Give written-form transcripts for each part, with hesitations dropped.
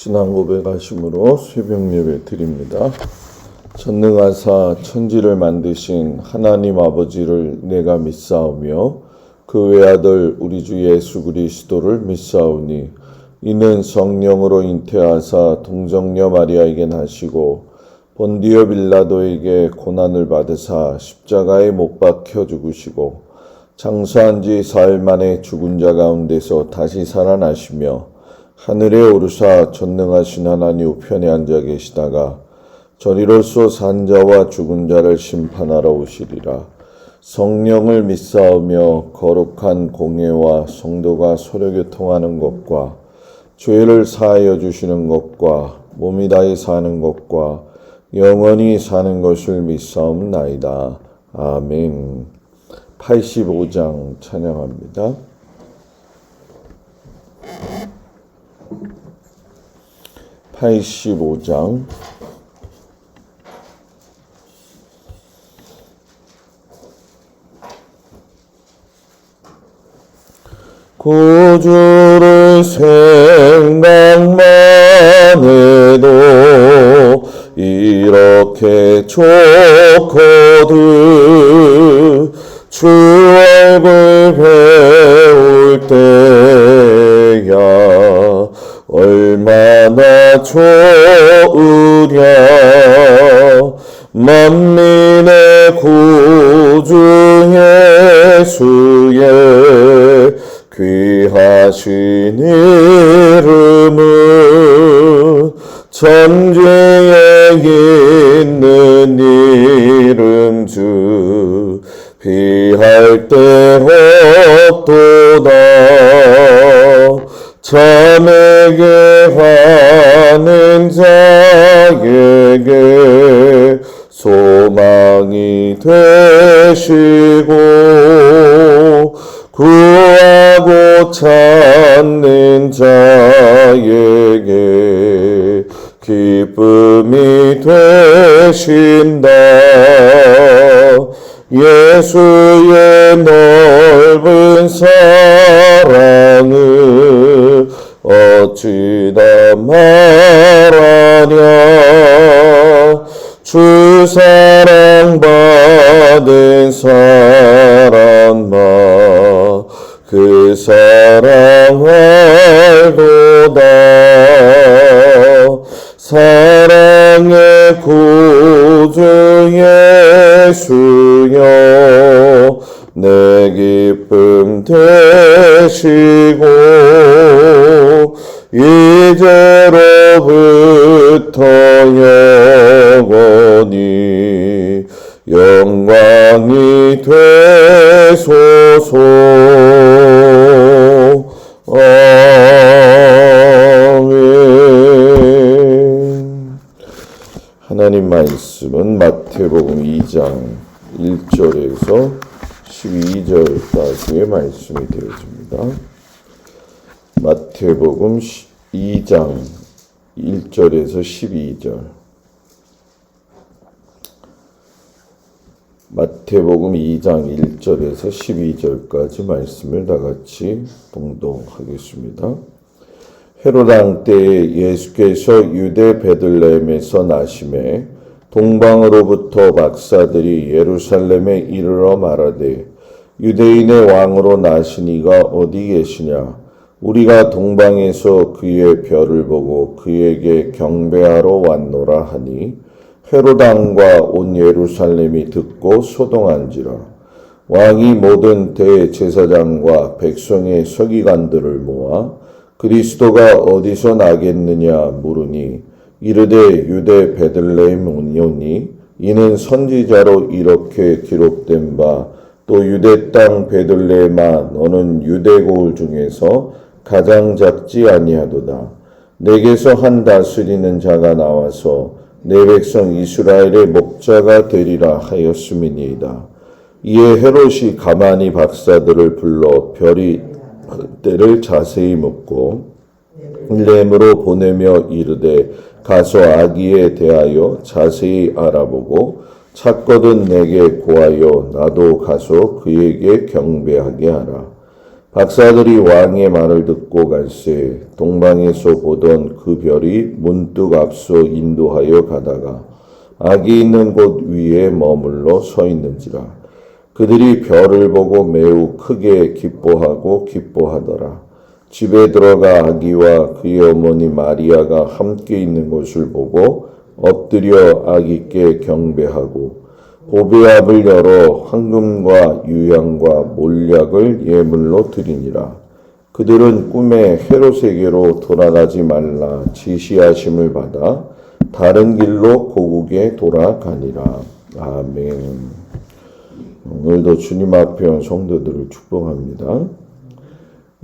신앙 고백하심으로 새벽 예배 드립니다. 전능하사 천지를 만드신 하나님 아버지를 내가 믿사오며 그 외아들 우리 주 예수 그리스도를 믿사오니 이는 성령으로 잉태하사 동정녀 마리아에게 나시고 본디오 빌라도에게 고난을 받으사 십자가에 못 박혀 죽으시고 장사한 지 사흘 만에 죽은 자 가운데서 다시 살아나시며 하늘에 오르사 전능하신 하나님 우편에 앉아 계시다가 저리로서 산 자와 죽은 자를 심판하러 오시리라. 성령을 믿사오며 거룩한 공예와 성도가 서로 교통하는 것과 죄를 사하여 주시는 것과 몸이 다해 사는 것과 영원히 사는 것을 믿사옵나이다. 아멘. 85장 찬양합니다. 85장 구주를 생각만 해도 이렇게 좋거든. 주 얼굴 배울 때야 얼마나 좋으랴. 만민의 구주 예수의 귀하신 이름은 천지에 있는 이름 주 비할 데 없도다. 자에게 하는 자에게 소망이 되시고 구하고 찾는 자에게 기쁨이 되신다. 예수의 넓은 사랑을 어찌다 말하냐. 주 사랑받은 사람아 그 사랑 알도다. 사랑의 구주 예수여 내 기쁨 되시고 이제로부터 영원히 영광이 되소서. 아멘. 하나님 말씀은 마태복음 2장 1절에서 12절까지의 말씀이 되어집니다. 마태복음 2장 1절에서 12절. 마태복음 2장 1절에서 12절까지 말씀을 다같이 봉독하겠습니다. 헤롯 왕 때에 예수께서 유대 베들레헴에서 나심에 동방으로부터 박사들이 예루살렘에 이르러 말하되 유대인의 왕으로 나신 이가 어디 계시냐. 우리가 동방에서 그의 별을 보고 그에게 경배하러 왔노라 하니 헤롯 왕과 온 예루살렘이 듣고 소동한지라. 왕이 모든 대제사장과 백성의 서기관들을 모아 그리스도가 어디서 나겠느냐 물으니 이르되 유대 베들레헴 오니 이는 선지자로 이렇게 기록된 바 또 유대 땅 베들레헴아 너는 유대 고을 중에서 가장 작지 아니하도다. 내게서 한 다스리는 자가 나와서 내 백성 이스라엘의 목자가 되리라 하였음이니이다. 이에 헤롯이 가만히 박사들을 불러 별이 때를 자세히 묻고 렘으로 보내며 이르되 가서 아기에 대하여 자세히 알아보고 찾거든 내게 고하여 나도 가서 그에게 경배하게 하라. 박사들이 왕의 말을 듣고 갈새 동방에서 보던 그 별이 문득 앞서 인도하여 가다가 악이 있는 곳 위에 머물러 서 있는지라. 그들이 별을 보고 매우 크게 기뻐하고 기뻐하더라. 집에 들어가 아기와 그의 어머니 마리아가 함께 있는 것을 보고 엎드려 아기께 경배하고 보배압을 열어 황금과 유향과 몰약을 예물로 드리니라. 그들은 꿈에 헤롯에게로 돌아가지 말라 지시하심을 받아 다른 길로 고국에 돌아가니라. 아멘. 오늘도 주님 앞에 온 성도들을 축복합니다.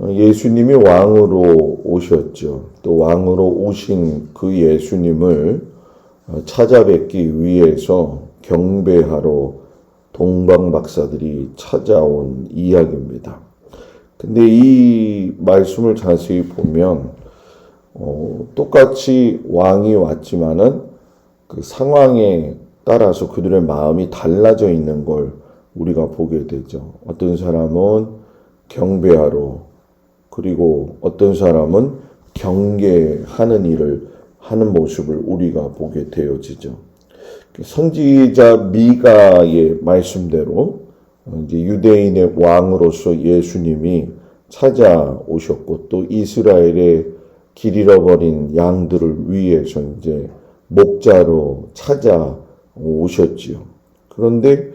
예수님이 왕으로 오셨죠. 또 왕으로 오신 그 예수님을 찾아뵙기 위해서 경배하러 동방 박사들이 찾아온 이야기입니다. 근데 이 말씀을 자세히 보면 똑같이 왕이 왔지만은 그 상황에 따라서 그들의 마음이 달라져 있는 걸 우리가 보게 되죠. 어떤 사람은 경배하러, 그리고 어떤 사람은 경계하는 일을 하는 모습을 우리가 보게 되어지죠. 선지자 미가의 말씀대로 이제 유대인의 왕으로서 예수님이 찾아오셨고, 또 이스라엘의 길 잃어버린 양들을 위해서 이제 목자로 찾아오셨지요. 그런데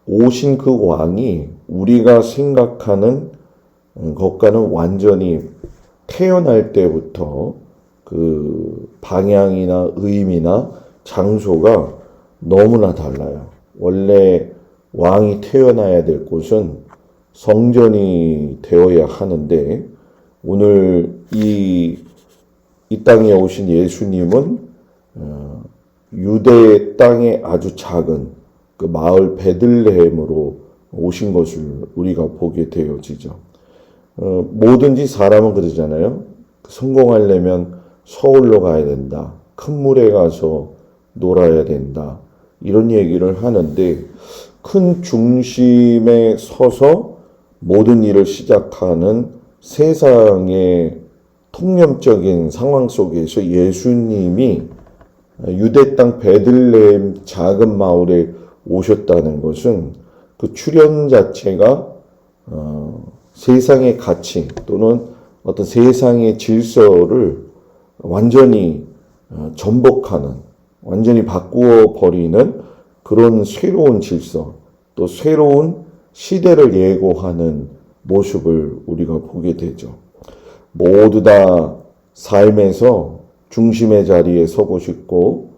오신 그 왕이 우리가 생각하는 것과는 완전히 태어날 때부터 그 방향이나 의미나 장소가 너무나 달라요. 원래 왕이 태어나야 될 곳은 성전이 되어야 하는데, 오늘 이 땅에 오신 예수님은 유대 땅의 아주 작은 그 마을 베들레헴으로 오신 것을 우리가 보게 되어지죠. 뭐든지 사람은 그러잖아요. 성공하려면 서울로 가야 된다. 큰 물에 가서 놀아야 된다. 이런 얘기를 하는데, 큰 중심에 서서 모든 일을 시작하는 세상의 통념적인 상황 속에서 예수님이 유대 땅 베들레헴 작은 마을에 오셨다는 것은 그 출현 자체가 세상의 가치 또는 어떤 세상의 질서를 완전히 전복하는, 완전히 바꾸어 버리는 그런 새로운 질서, 또 새로운 시대를 예고하는 모습을 우리가 보게 되죠. 모두 다 삶에서 중심의 자리에 서고 싶고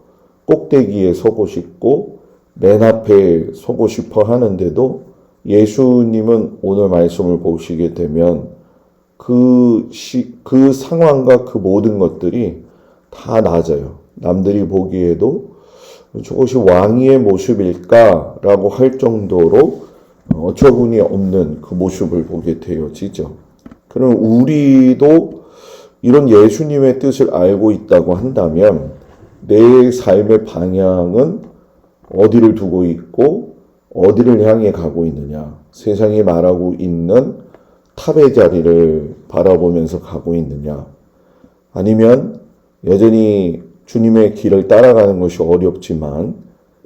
꼭대기에 서고 싶고 맨 앞에 서고 싶어 하는데도, 예수님은 오늘 말씀을 보시게 되면 그 상황과 그 모든 것들이 다 낮아요. 남들이 보기에도 저것이 왕의 모습일까라고 할 정도로 어처구니 없는 그 모습을 보게 되어지죠. 그럼 우리도 이런 예수님의 뜻을 알고 있다고 한다면 내 삶의 방향은 어디를 두고 있고 어디를 향해 가고 있느냐, 세상이 말하고 있는 탑의 자리를 바라보면서 가고 있느냐, 아니면 여전히 주님의 길을 따라가는 것이 어렵지만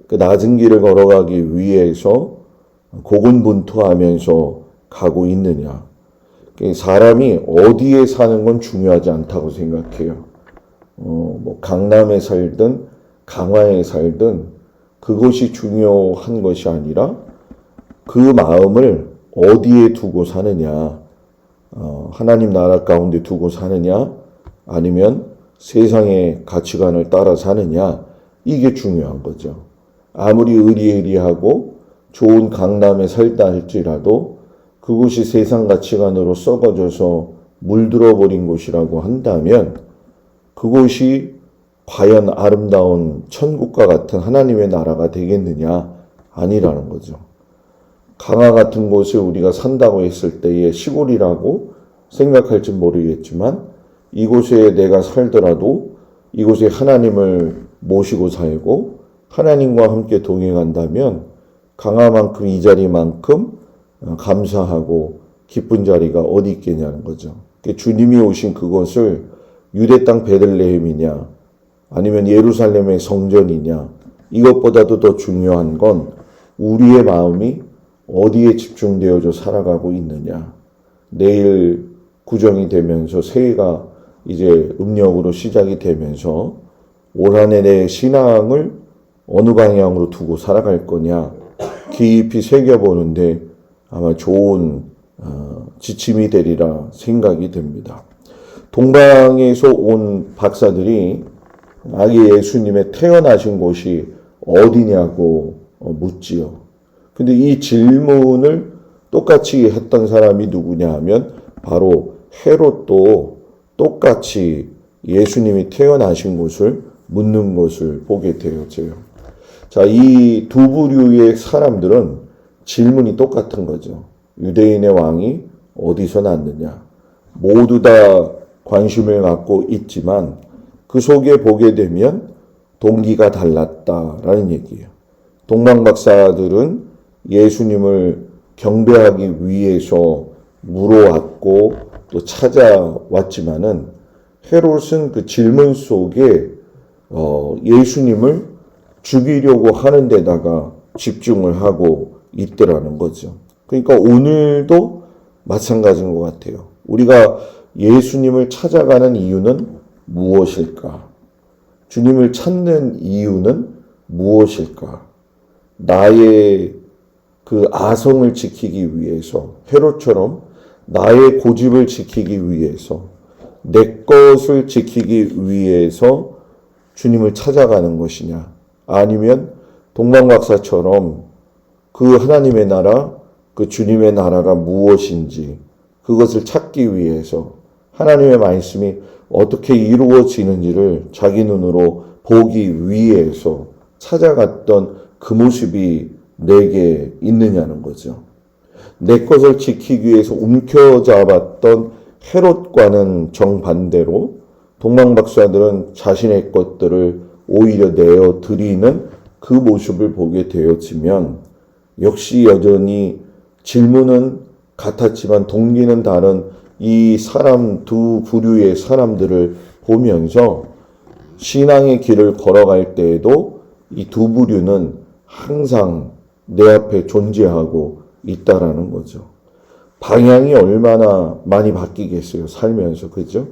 그 낮은 길을 걸어가기 위해서 고군분투하면서 가고 있느냐. 사람이 어디에 사는 건 중요하지 않다고 생각해요. 뭐 강남에 살든 강화에 살든 그것이 중요한 것이 아니라 그 마음을 어디에 두고 사느냐, 하나님 나라 가운데 두고 사느냐, 아니면 세상의 가치관을 따라 사느냐, 이게 중요한 거죠. 아무리 의리의리하고 좋은 강남에 살다 할지라도 그곳이 세상 가치관으로 썩어져서 물들어 버린 곳이라고 한다면 그곳이 과연 아름다운 천국과 같은 하나님의 나라가 되겠느냐? 아니라는 거죠. 강화 같은 곳에 우리가 산다고 했을 때의 시골이라고 생각할지 모르겠지만, 이곳에 내가 살더라도 이곳에 하나님을 모시고 살고 하나님과 함께 동행한다면 강화만큼, 이 자리만큼 감사하고 기쁜 자리가 어디 있겠냐는 거죠. 주님이 오신 그곳을 유대 땅 베들레헴이냐 아니면 예루살렘의 성전이냐, 이것보다도 더 중요한 건 우리의 마음이 어디에 집중되어져 살아가고 있느냐. 내일 구정이 되면서 새해가 이제 음력으로 시작이 되면서 올 한 해 내 신앙을 어느 방향으로 두고 살아갈 거냐 깊이 새겨보는데 아마 좋은 지침이 되리라 생각이 됩니다. 동방에서 온 박사들이 아기 예수님의 태어나신 곳이 어디냐고 묻지요. 근데 이 질문을 똑같이 했던 사람이 누구냐 하면 바로 헤롯도 똑같이 예수님이 태어나신 곳을 묻는 것을 보게 되어져요. 자, 이 두 부류의 사람들은 질문이 똑같은 거죠. 유대인의 왕이 어디서 났느냐. 모두 다 관심을 갖고 있지만 그 속에 보게 되면 동기가 달랐다라는 얘기예요. 동방박사들은 예수님을 경배하기 위해서 물어왔고 또 찾아왔지만은 헤롯은 그 질문 속에 예수님을 죽이려고 하는 데다가 집중을 하고 있더라는 거죠. 그러니까 오늘도 마찬가지인 것 같아요. 우리가 예수님을 찾아가는 이유는 무엇일까? 주님을 찾는 이유는 무엇일까? 나의 그 아성을 지키기 위해서, 헤롯처럼 나의 고집을 지키기 위해서, 내 것을 지키기 위해서 주님을 찾아가는 것이냐? 아니면 동방박사처럼 그 하나님의 나라, 그 주님의 나라가 무엇인지 그것을 찾기 위해서 하나님의 말씀이 어떻게 이루어지는지를 자기 눈으로 보기 위해서 찾아갔던 그 모습이 내게 있느냐는 거죠. 내 것을 지키기 위해서 움켜잡았던 헤롯과는 정반대로 동방박사들은 자신의 것들을 오히려 내어드리는 그 모습을 보게 되어지면 역시 여전히 질문은 같았지만 동기는 다른 이 사람 두 부류의 사람들을 보면서 신앙의 길을 걸어갈 때에도 이 두 부류는 항상 내 앞에 존재하고 있다라는 거죠. 방향이 얼마나 많이 바뀌겠어요, 살면서. 그죠?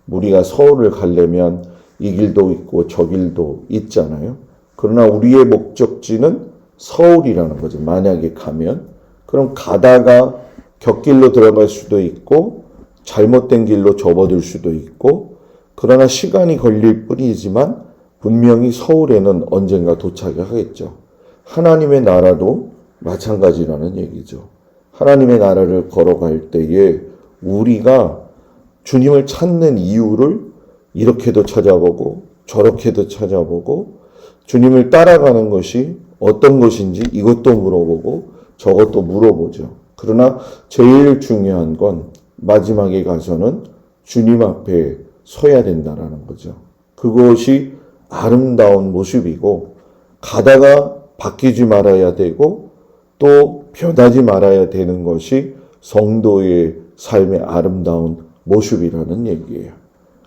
우리가 서울을 가려면 이 길도 있고 저 길도 있잖아요. 그러나 우리의 목적지는 서울이라는 거죠. 만약에 가면. 그럼 가다가 곁길로 들어갈 수도 있고 잘못된 길로 접어들 수도 있고, 그러나 시간이 걸릴 뿐이지만 분명히 서울에는 언젠가 도착을 하겠죠. 하나님의 나라도 마찬가지라는 얘기죠. 하나님의 나라를 걸어갈 때에 우리가 주님을 찾는 이유를 이렇게도 찾아보고 저렇게도 찾아보고, 주님을 따라가는 것이 어떤 것인지 이것도 물어보고 저것도 물어보죠. 그러나 제일 중요한 건 마지막에 가서는 주님 앞에 서야 된다라는 거죠. 그것이 아름다운 모습이고, 가다가 바뀌지 말아야 되고 또 변하지 말아야 되는 것이 성도의 삶의 아름다운 모습이라는 얘기예요.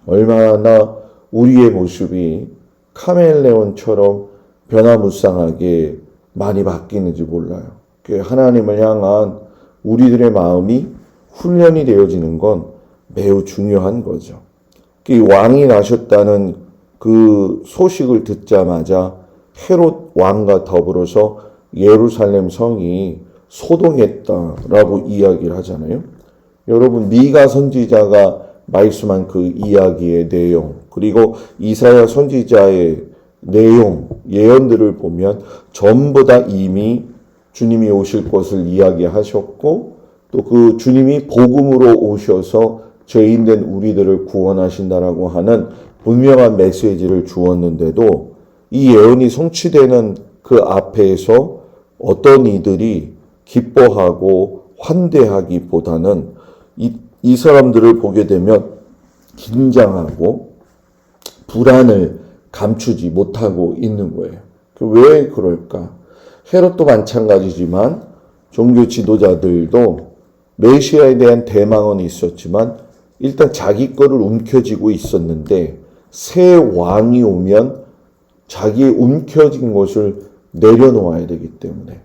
얼마나 우리의 모습이 카멜레온처럼 변화무쌍하게 많이 바뀌는지 몰라요. 하나님을 향한 우리들의 마음이 훈련이 되어지는 건 매우 중요한 거죠. 왕이 나셨다는 그 소식을 듣자마자 헤롯 왕과 더불어서 예루살렘 성이 소동했다라고 이야기를 하잖아요. 여러분, 미가 선지자가 말씀한 그 이야기의 내용, 그리고 이사야 선지자의 내용, 예언들을 보면 전부 다 이미 주님이 오실 것을 이야기하셨고, 또 그 주님이 복음으로 오셔서 죄인된 우리들을 구원하신다라고 하는 분명한 메시지를 주었는데도 이 예언이 성취되는 그 앞에서 어떤 이들이 기뻐하고 환대하기보다는 이 사람들을 보게 되면 긴장하고 불안을 감추지 못하고 있는 거예요. 왜 그럴까? 헤롯도 마찬가지지만 종교 지도자들도 메시아에 대한 대망은 있었지만 일단 자기 거를 움켜쥐고 있었는데 새 왕이 오면 자기의 움켜진 것을 내려놓아야 되기 때문에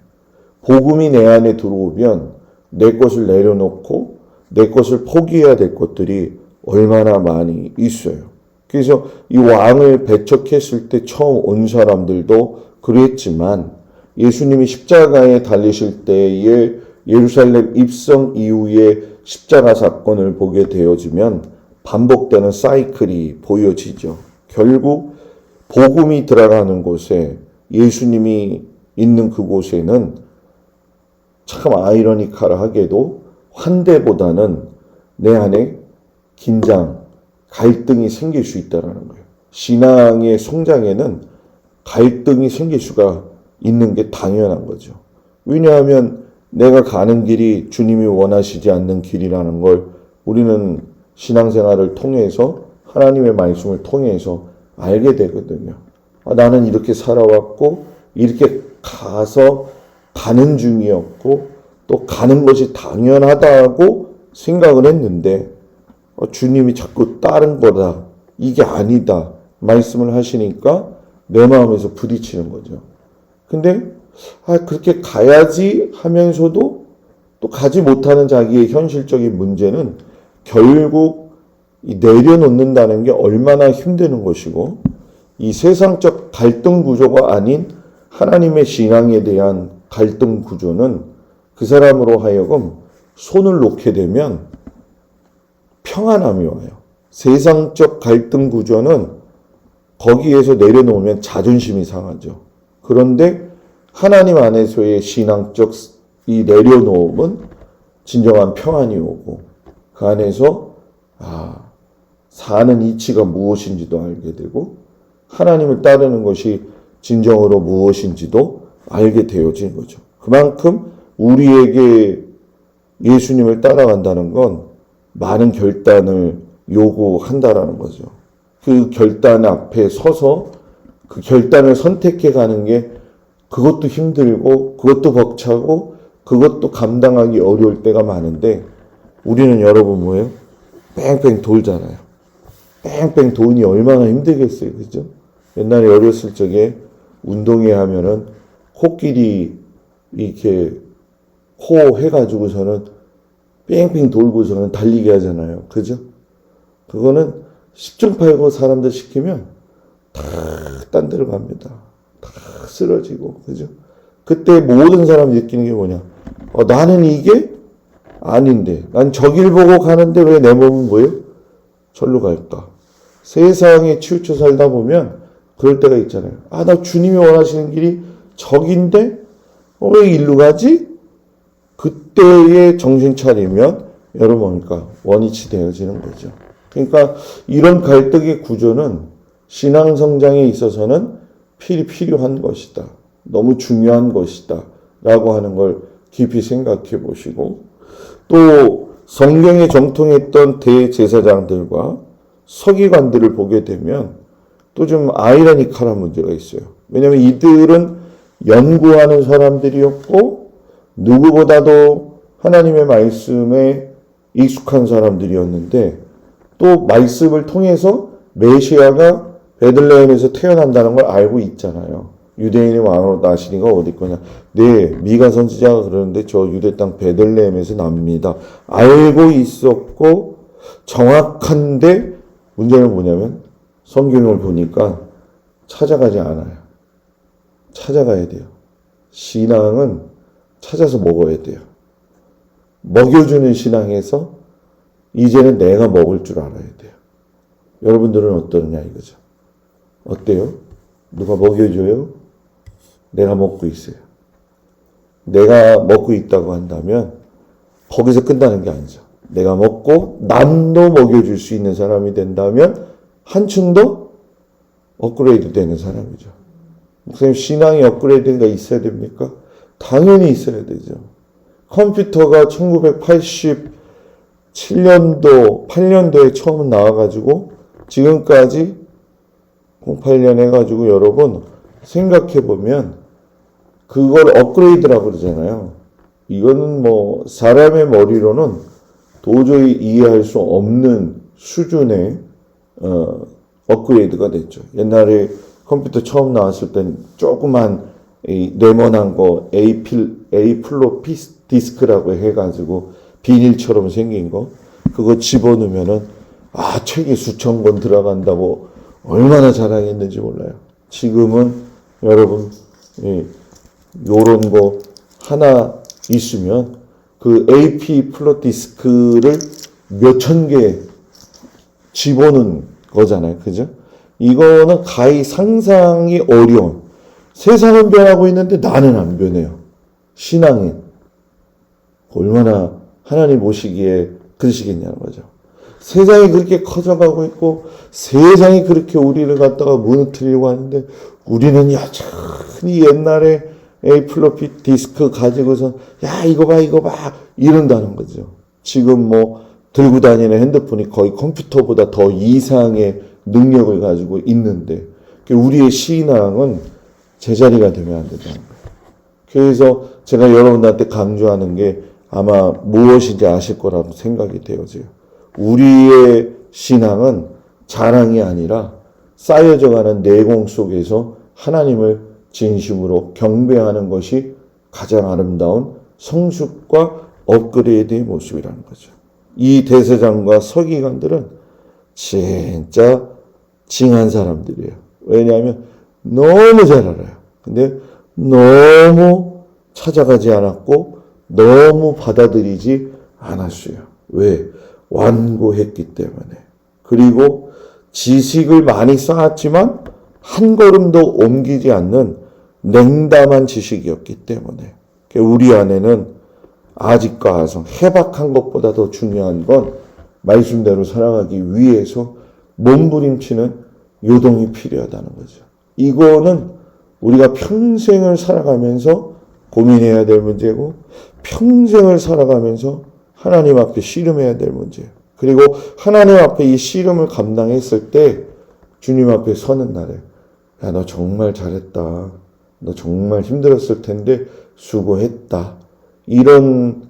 복음이 내 안에 들어오면 내 것을 내려놓고 내 것을 포기해야 될 것들이 얼마나 많이 있어요. 그래서 이 왕을 배척했을 때 처음 온 사람들도 그랬지만 예수님이 십자가에 달리실 때의 예루살렘 입성 이후의 십자가 사건을 보게 되어지면 반복되는 사이클이 보여지죠. 결국 복음이 들어가는 곳에 예수님이 있는 그곳에는 참 아이러니컬하게도 환대보다는 내 안에 긴장, 갈등이 생길 수 있다는 거예요. 신앙의 성장에는 갈등이 생길 수가 있는 게 당연한 거죠. 왜냐하면 내가 가는 길이 주님이 원하시지 않는 길이라는 걸 우리는 신앙생활을 통해서 하나님의 말씀을 통해서 알게 되거든요. 나는 이렇게 살아왔고 이렇게 가는 중이었고 또 가는 것이 당연하다고 생각을 했는데 주님이 자꾸 다른 거다. 이게 아니다. 말씀을 하시니까 내 마음에서 부딪히는 거죠. 근데 그렇게 가야지 하면서도 또 가지 못하는 자기의 현실적인 문제는 결국 내려놓는다는 게 얼마나 힘드는 것이고 이 세상적 갈등 구조가 아닌 하나님의 신앙에 대한 갈등 구조는 그 사람으로 하여금 손을 놓게 되면 평안함이 와요. 세상적 갈등 구조는 거기에서 내려놓으면 자존심이 상하죠. 그런데 하나님 안에서의 신앙적 이 내려놓음은 진정한 평안이 오고 그 안에서 사는 이치가 무엇인지도 알게 되고 하나님을 따르는 것이 진정으로 무엇인지도 알게 되어진 거죠. 그만큼 우리에게 예수님을 따라간다는 건 많은 결단을 요구한다라는 거죠. 그 결단 앞에 서서 그 결단을 선택해 가는 게 그것도 힘들고 그것도 벅차고 그것도 감당하기 어려울 때가 많은데 우리는 여러분 뭐예요? 뺑뺑 돌잖아요. 뺑뺑 도니 얼마나 힘들겠어요. 그죠? 옛날에 어렸을 적에 운동회 하면은 코끼리 이렇게 코 해가지고서는 뺑뺑 돌고서는 달리게 하잖아요. 그죠? 그거는 10중 8구 사람들 시키면 다 딴 데로 갑니다. 다 쓰러지고. 그죠? 그때 모든 사람이 느끼는 게 뭐냐? 나는 이게 아닌데. 난 저길 보고 가는데 왜 내 몸은 뭐예요? 절로 갈까? 세상에 치우쳐 살다 보면 그럴 때가 있잖아요. 나 주님이 원하시는 길이 저긴데 왜 일로 가지? 그때에 정신 차리면 여러분 뭡니까? 원위치 되어지는 거죠. 그러니까 이런 갈등의 구조는 신앙 성장에 있어서는 필요한 것이다. 너무 중요한 것이다. 라고 하는 걸 깊이 생각해 보시고 또 성경에 정통했던 대제사장들과 서기관들을 보게 되면 또 좀 아이러니컬한 문제가 있어요. 왜냐하면 이들은 연구하는 사람들이었고 누구보다도 하나님의 말씀에 익숙한 사람들이었는데 또 말씀을 통해서 메시아가 베들레헴에서 태어난다는 걸 알고 있잖아요. 유대인의 왕으로 나시니가 어디 거냐. 네, 미가 선지자가 그러는데 저 유대 땅 베들레헴에서 납니다. 알고 있었고 정확한데 문제는 뭐냐면 성경을 보니까 찾아가지 않아요. 찾아가야 돼요. 신앙은 찾아서 먹어야 돼요. 먹여주는 신앙에서 이제는 내가 먹을 줄 알아야 돼요. 여러분들은 어떠느냐 이거죠. 어때요? 누가 먹여줘요? 내가 먹고 있어요. 내가 먹고 있다고 한다면 거기서 끝나는 게 아니죠. 내가 먹고 남도 먹여줄 수 있는 사람이 된다면 한층 더 업그레이드 되는 사람이죠. 목사님 신앙의 업그레이드가 있어야 됩니까? 당연히 있어야 되죠. 컴퓨터가 1987년도, 8년도에 처음 나와가지고 지금까지 08년 해가지고 여러분 생각해보면 그걸 업그레이드라고 그러잖아요. 이거는 뭐 사람의 머리로는 도저히 이해할 수 없는 수준의 업그레이드가 됐죠. 옛날에 컴퓨터 처음 나왔을 땐 조그만 네모난 거 A 플로피 디스크라고 해가지고 비닐처럼 생긴 거 그거 집어넣으면은 책이 수천 권 들어간다고 얼마나 자랑했는지 몰라요. 지금은 여러분 요런 거 하나 있으면 그 AP 플로 디스크를 몇천 개 집어넣은 거잖아요. 그죠? 이거는 가히 상상이 어려운. 세상은 변하고 있는데 나는 안 변해요. 신앙인. 얼마나 하나님 보시기에 그러시겠냐는 거죠. 세상이 그렇게 커져가고 있고 세상이 그렇게 우리를 갖다가 무너뜨리려고 하는데 우리는 여전히 옛날에 A 플로피 디스크 가지고서 이거 봐 이런다는 거죠. 지금 뭐 들고 다니는 핸드폰이 거의 컴퓨터보다 더 이상의 능력을 가지고 있는데 우리의 신앙은 제자리가 되면 안 된다는 거예요. 그래서 제가 여러분들한테 강조하는 게 아마 무엇인지 아실 거라고 생각이 되어져요. 우리의 신앙은 자랑이 아니라 쌓여져가는 내공 속에서 하나님을 진심으로 경배하는 것이 가장 아름다운 성숙과 업그레이드의 모습이라는 거죠. 이 대제사장과 서기관들은 진짜 징한 사람들이에요. 왜냐하면 너무 잘 알아요. 근데 너무 찾아가지 않았고 너무 받아들이지 않았어요. 왜? 완고했기 때문에. 그리고 지식을 많이 쌓았지만 한 걸음도 옮기지 않는 냉담한 지식이었기 때문에. 우리 안에는 아직과 아성, 해박한 것보다 더 중요한 건 말씀대로 살아가기 위해서 몸부림치는 요동이 필요하다는 거죠. 이거는 우리가 평생을 살아가면서 고민해야 될 문제고 평생을 살아가면서 하나님 앞에 씨름해야 될 문제예요. 그리고 하나님 앞에 이 씨름을 감당했을 때 주님 앞에 서는 날에 너 정말 잘했다. 너 정말 힘들었을 텐데 수고했다. 이런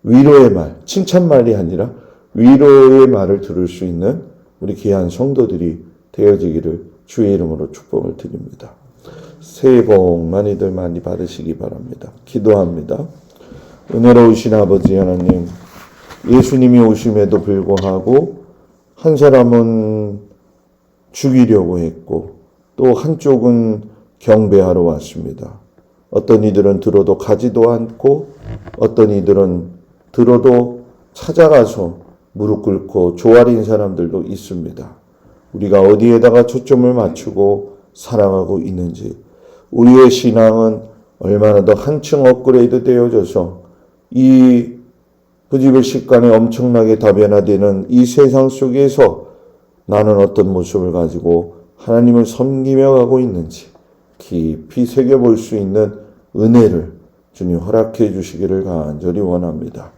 위로의 말, 칭찬말이 아니라 위로의 말을 들을 수 있는 우리 귀한 성도들이 되어지기를 주의 이름으로 축복을 드립니다. 새해 복 많이들 많이 받으시기 바랍니다. 기도합니다. 은혜로우신 아버지 하나님, 예수님이 오심에도 불구하고 한 사람은 죽이려고 했고 또 한쪽은 경배하러 왔습니다. 어떤 이들은 들어도 가지도 않고 어떤 이들은 들어도 찾아가서 무릎 꿇고 조아린 사람들도 있습니다. 우리가 어디에다가 초점을 맞추고 살아가고 있는지, 우리의 신앙은 얼마나 더 한층 업그레이드 되어져서 이 그 집의 식간에 엄청나게 다변화되는 이 세상 속에서 나는 어떤 모습을 가지고 하나님을 섬기며 가고 있는지 깊이 새겨볼 수 있는 은혜를 주님 허락해 주시기를 간절히 원합니다.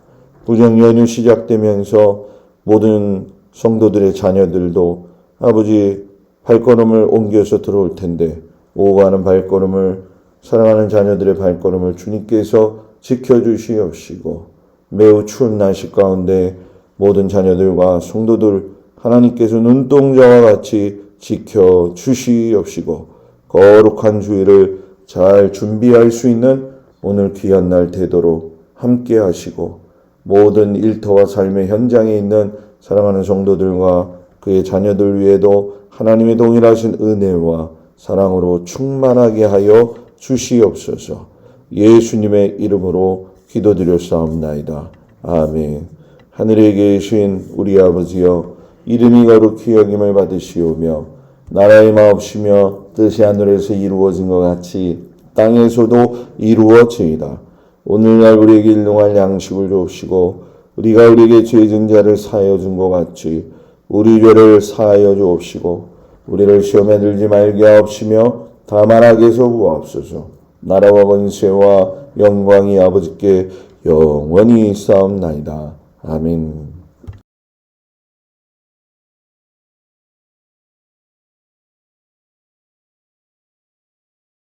구정 연휴 시작되면서 모든 성도들의 자녀들도 아버지 발걸음을 옮겨서 들어올 텐데 오고 가는 발걸음을 사랑하는 자녀들의 발걸음을 주님께서 지켜주시옵시고 매우 추운 날씨 가운데 모든 자녀들과 성도들 하나님께서 눈동자와 같이 지켜주시옵시고 거룩한 주일을 잘 준비할 수 있는 오늘 귀한 날 되도록 함께 하시고 모든 일터와 삶의 현장에 있는 사랑하는 성도들과 그의 자녀들 위에도 하나님의 동일하신 은혜와 사랑으로 충만하게 하여 주시옵소서. 예수님의 이름으로 기도드렸사옵나이다. 아멘. 하늘에 계신 우리 아버지여, 이름이 거룩히 여김을 받으시오며 나라의 마옵시며 뜻이 하늘에서 이루어진 것 같이 땅에서도 이루어지이다. 오늘날 우리에게 일용할 양식을 주옵시고 우리가 우리에게 죄진 자를 사하여 준 것 같이 우리 죄를 사하여 주옵시고 우리를 시험에 들지 말게 하옵시며 다만 악에서 구하옵소서. 나라와 권세와 영광이 아버지께 영원히 있사옵나이다. 아멘.